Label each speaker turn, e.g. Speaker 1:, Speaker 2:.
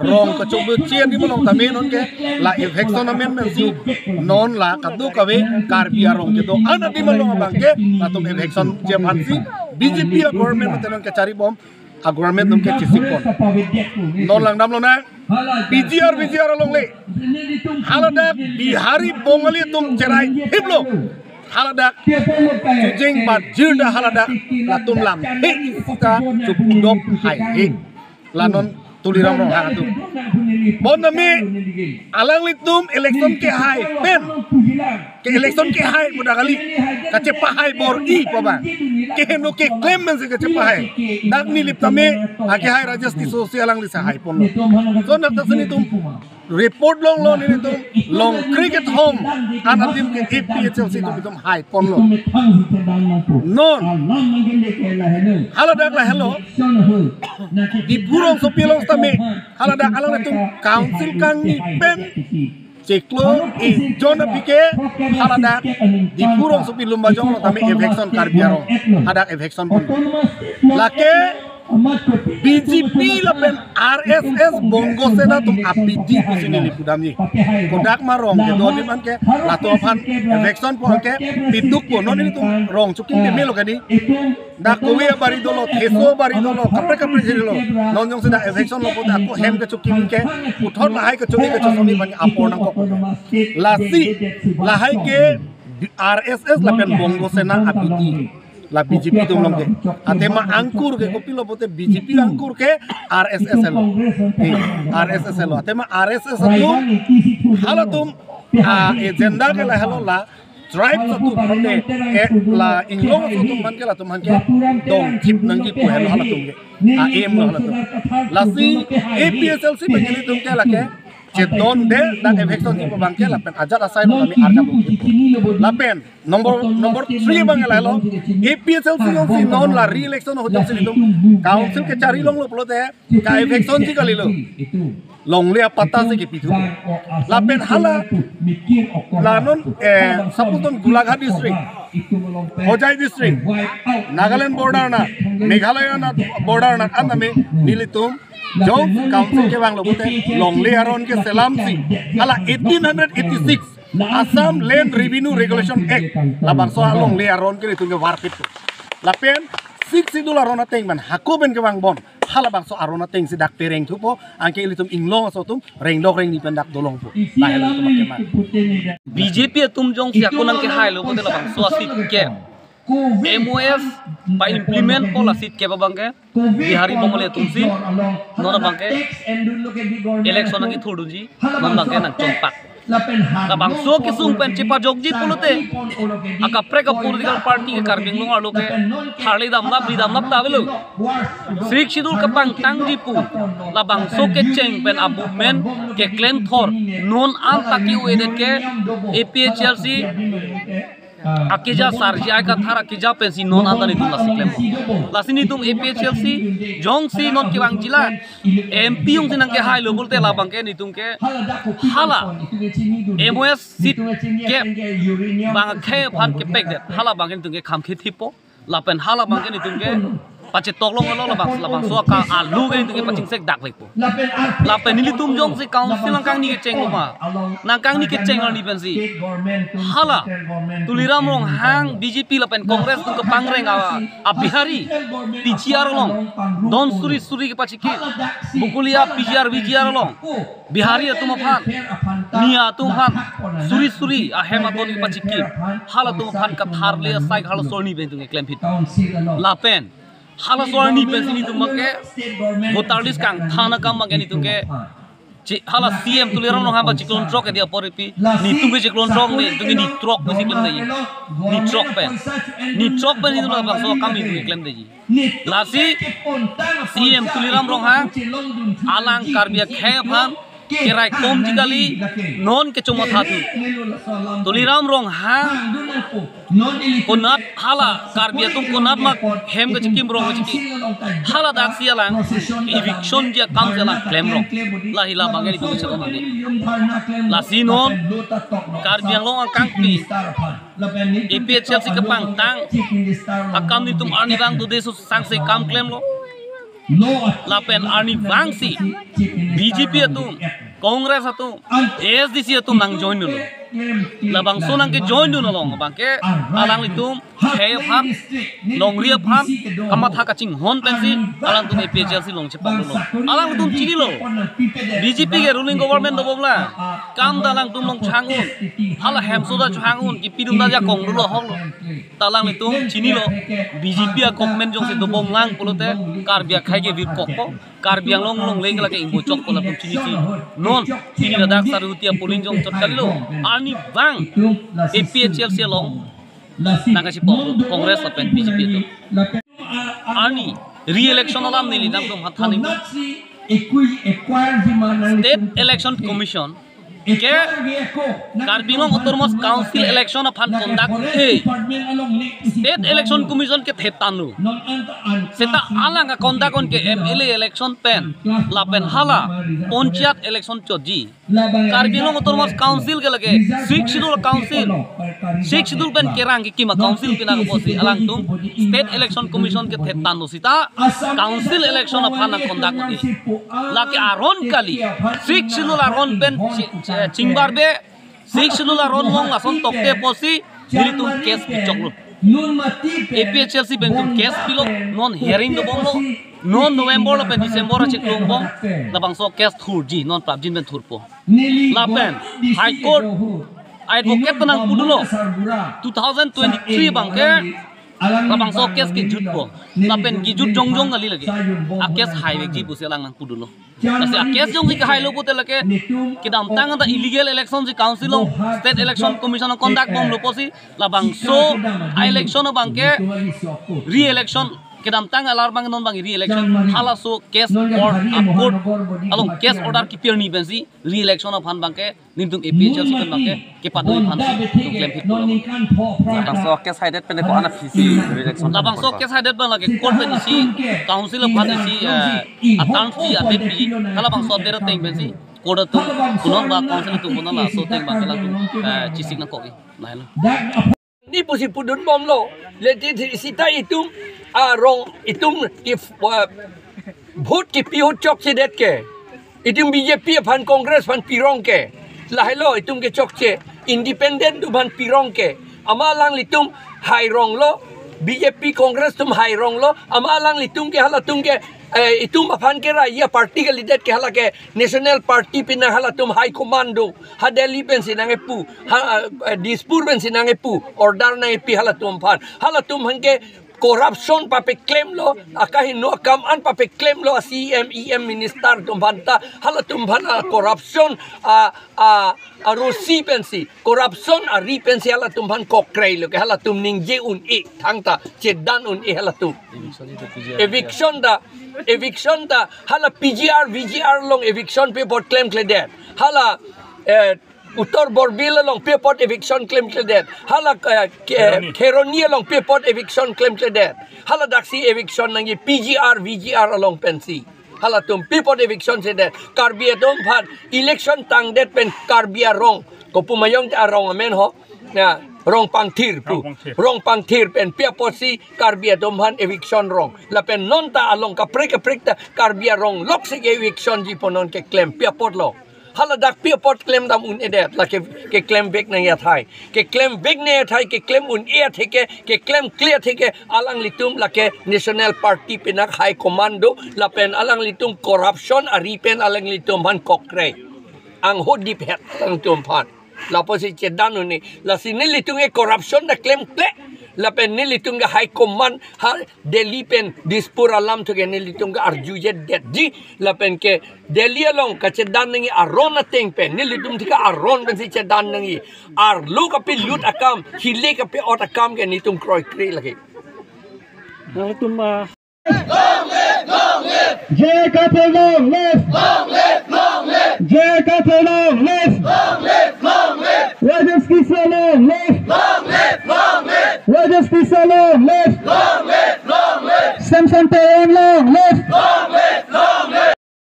Speaker 1: rong ke coba cian di belong tamen non ke la infection amen si non la kadu kawe karbia rong ke to anak di belong abang ke satu infection jepan si BJP government tenon ke cari bom a government nom ke cisipon non lang dam lo na BGR long le haladak bihari bongali tum cerai hiblo haladak jeng bat jirda haladak latum lam he ka cupudop hai he lanon tuliram rong hatu bon nami alang litum election ke hai pen ke election ke hai muda kali ka cepa hai bor I paba ke heno ke claim men se ke cepa hai dak ni lip tame ake hai rajasti sosial ang lisa hai pon so nak tasani tum report long ini tum long cricket home anatim ke APHLC tum hai pon lo non haladak la hello di burong sopilong tame haladak alang tum council kang ni pen ceklo jona pike haladak di burong sopilum bajong lo tame infection karbiaro hadak infection pun lake BJP lapen RSS bongo sena tum APD kusini lipudamni kodak marong ke doni man ke latopan infection pun ke pituk pun non ini tum rong cuking de melo kadi dak kowe bari dolo teso bari dolo kapre jeri lo non jong seda infection lo pun aku hem ke cuking ke uthon lahai ke cuking ke chosomi ban apor nang ko lasi lahai ke RSS lapen bongo sena APD la BJP tum long ke atema angkur ke kopilo pote BJP angkur ke RSS lo RSS lo atema RSS tu halatum agenda ke la halo la tribe satu mande la inglong satu man ke la tum han ke dong chip nangi ko halo halatum ke aim lo halatum lasi APHLC begini tum ke la ke Ceton de dan infection di pabangke lapen ajar asai kami arja lapen nomor 3 bang lalo APHLC si non la re-election ho jong sini tum council ke cari long lo plote ka infection si kali lo long le pata se ke pitu lapen hala lanon saputon Gulaghat district Hojai district Nagaland border na Meghalaya na border na aname nilitum Jom council ke bang lobote long le aron ke selam si ala 1886 Assam Land Revenue Regulation Act labang soal long le aron ke itu ke warpit lapen 6 dolar rona teng man hakoben ke bang bon hala bang so arona teng si dak tereng tu po angke ilitum inglong so tum reng dok reng ni pendak dolong po la hela tu makeman
Speaker 2: BJP tum jong si aku nang ke hai lo bote labang so asit ke MOF pa implement policy ke babangke bihari bongole tumsi nona bangke election nang ithudu ji non bangke nang chompak labang so ke sung pen chipa jogji pulute aka preka political party ke karbing long alo ke thali damna bidamna tabelu srik sidul ka pang tangji pu labang so ke cheng pen abu men ke claim thor non al taki wedet ke APHLC akija sarji ay ka thara akija pensi non andani tum lasi claim lasini tum APHLC jong si non ki bang jila MP yung sinang ke hai lo bolte labang ke nitum ke hala MOS sit ke bang ke phan ke pek det hala bang ke nitum ke kham ke thipo lapen hala bang ke nitum ke pace toklong lo labang so ka alu ke nitum ke pacing sek dak lekpo lapen nili tum jong si council langkang ni ke ceng ma nangkang ni ke ceng ni pensi hala tuliram rong hang BJP lapen kongres tum ke pangreng a bihari PGR long don suri ke paciki bukulia PGR long bihari tum phan nia tum phan suri a hematon ke paciki hala tum phan ka thar le sai hala sorni ben tum ke claim hit lapen hala sorni pensini tum ke botarlis kang thana kam magani tum ke hala CM tuliram no hamba ciklon trok dia poripi ni tumbe ciklon trok me tungi ni trok me ciklon dei ni trok pen itu la so kami ni claim dei lasi CM tuliram rong ha alang karbia khe phan kerai kom tikali non ke choma thatu tuliram rong ha konat hala karbia tum konat mak hem ke chikim rong chiki hala dak sialang eviction dia kam jalan claim rong la hila bangeni tu chama de la sinon karbia long angkang pi APHLC ke pang tang akam ni tum ani bang tu desu sang se kam claim lo lapen Arni Wangsi BJP atum Congress atum ASDC atum nang join dulu labang so nang ke join dulu long bang ke alang litum hey pham long ria pham kamat ha kaching hon pensi alang tum APHLC long chepang dulu alang tum chiri lo BJP ke ruling government do bobla kam dalang tum long changun hala hamso da changun ki pidum da ja kong dulu hong talang litum chini lo BJP a government jong se do bom lang polote karbia khai ke vir kokko karbiang long long leng la ke imbo chok pola tum chini si non chini ladak sarutia polin jong chot kalilo Arni Wang APHLC long nakasi Congress apen BJP itu Arni re-election alam nili dam tum hathani State Election Commission ke Karbinong Autonomous Council election aphan conduct State Election Commission ke thetanu seta alanga conduct on ke MLA election pen lapen hala panchayat election choji Karbinong Autonomous Council ke lage 6 schedule council 6 schedule pen kerang ki kima council pina ko posi alang tum State Election Commission ke thetanu sita council election aphan conduct ni lake aron kali 6 schedule aron pen Cingbar be 6 schedule aron long lason tokte posi dili tum case pichok lo APHLC bentum case pilo non hearing do bom lo non November lo pe December achik long bom labang so case thurji non prabjin ben thurpo lapen High Court advocate nang pudulo 2023 bangke labang so case ki jutpo lapen ki jut jongjong ali lage a case highway ji buse lang nang pudulo nasi a case jong ki highlo pote lage kidam tang da illegal election ji council lo State Election Commission conduct bom lo posi labang so election bangke re-election kedam tang alar bang non bang re-election hala so case or court along case order ki pirni bensi re-election of han bangke nintum APHLC kan bangke ke padoi han to claim hit labang so case hided pen ko ana pc re-election labang so case hided bang lage court pen si council of han si atan fi adepi hala bang so dera teng bensi court to kunon ba council to kunon la so teng bangke la tu chisik na ko nailo
Speaker 3: ni pusi pudun bom lo leti sita itum rong itum if vote ki pi hot chok sedet ke itum BJP phan Congress phan pirong ke lahelo itum ke chok che independent tu phan pirong ke amalang litum hai rong lo BJP Congress tum hai rong lo amalang litum ke hala tum ke itum aphan ke raya party ke leader ke hala ke national party pina hala tum high commando ha Delhi pen sinange pu ha Dispur pen sinange pu order na pi hala tum phan hala tum hanke corruption pa pe claim lo akahi no kam an pa pe claim lo CM minister tum banta hala tum bana corruption a rosi pensi corruption a ri pensi hala tum ban kokrai lo ke hala tum ning je un e thangta chedan un e hala tum eviction da hala PGR VGR long eviction pe bot claim kledet hala Uttar Borbila long pepot eviction claim kledet hala Keronia long pepot eviction claim kledet hala daksi eviction nangi PGR VGR along pensi hala tum pepot eviction sedet karbia dom phan election tang det pen karbia rong ko pumayong ta rong amen ho na rong pangthir pu rong pangthir pen pepot si karbia dom phan eviction rong la pen non ta along ka prek ta karbia rong lok se eviction ji ponon ke claim pepot lo hala dak pepot claim dam un edet la ke claim back na ya thai ke claim back na ya thai ke claim un e theke ke claim clear theke alang litum la ke national party pinak high commando la pen alang litum corruption ari pen alang litum han kokre ang hodip het ang tum phan la posi chedan ni la sinil litung e corruption da claim ple la pen nilitung ga high command ha Delhi pen Dispur alam to gen nilitung ga arjuje det ji la pen ke Delhi along ka chedan ngi aron na teng pen nilitung tika aron ben si chedan ngi ar lu ka pi lut akam hile ka pi ot akam gen nitung kroi kri lagi
Speaker 2: tum
Speaker 4: Jay Couple long live! Jay Couple long live! Rajesh Kisa long live! Rajesh Kisa long live! Samson Tayon long